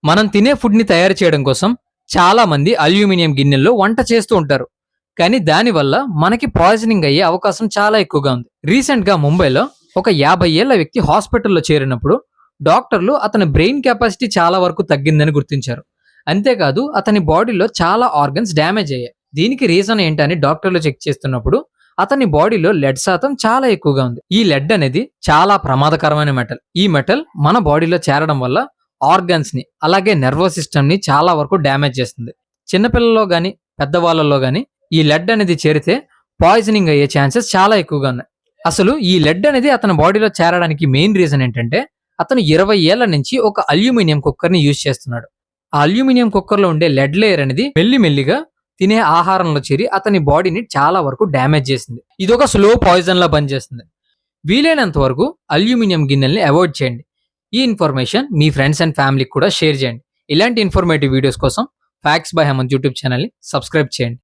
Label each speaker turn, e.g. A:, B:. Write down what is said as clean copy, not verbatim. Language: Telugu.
A: మనం తినే ఫుడ్ ని తయారు చేయడం కోసం చాలా మంది అల్యూమినియం గిన్నెల్లో వంట చేస్తూ ఉంటారు. కానీ దానివల్ల మనకి పాయిజనింగ్ అయ్యే అవకాశం చాలా ఎక్కువగా ఉంది. రీసెంట్ గా ముంబైలో ఒక 50 ఏళ్ల వ్యక్తి హాస్పిటల్లో చేరినప్పుడు డాక్టర్లు అతని బ్రెయిన్ కెపాసిటీ చాలా వరకు తగ్గిందని గుర్తించారు. అంతేకాదు అతని బాడీలో చాలా ఆర్గన్స్ డ్యామేజ్ అయ్యాయి. దీనికి రీజన్ ఏంటని డాక్టర్లు చెక్ చేస్తున్నప్పుడు అతని బాడీలో లెడ్ శాతం చాలా ఎక్కువగా ఉంది. ఈ లెడ్ అనేది చాలా ప్రమాదకరమైన మెటల్. ఈ మెటల్ మన బాడీలో చేరడం వల్ల ఆర్గన్స్ ని అలాగే నర్వస్ సిస్టమ్ ని చాలా వరకు డ్యామేజ్ చేస్తుంది. చిన్నపిల్లల్లో గాని పెద్దవాళ్ళలో గాని ఈ లెడ్ అనేది చేరితే పాయిజనింగ్ అయ్యే ఛాన్సెస్ చాలా ఎక్కువగా ఉన్నాయి. అసలు ఈ లెడ్ అనేది అతని బాడీలో చేరడానికి మెయిన్ రీజన్ ఏంటంటే అతను 20 ఏళ్ల నుంచి ఒక అల్యూమినియం కుక్కర్ ని యూజ్ చేస్తున్నాడు. ఆ అల్యూమినియం కుక్కర్ లో ఉండే లెడ్ లేయర్ అనేది మెల్లిమెల్లిగా తినే ఆహారంలో చేరి అతని బాడీని చాలా వరకు డ్యామేజ్ చేసింది. ఇది ఒక స్లో పాయిజన్ లా పనిచేస్తుంది. వీలైనంత వరకు అల్యూమినియం గిన్నెల్ని అవాయిడ్ చేయండి. ఈ ఇన్ఫర్మేషన్ మీ ఫ్రెండ్స్ అండ్ ఫ్యామిలీకి కూడా షేర్ చేయండి. ఇలాంటి ఇన్ఫర్మేటివ్ వీడియోస్ కోసం ఫ్యాక్ట్స్ బై హేమంత్ యూట్యూబ్ ఛానల్ని సబ్స్క్రైబ్ చేయండి.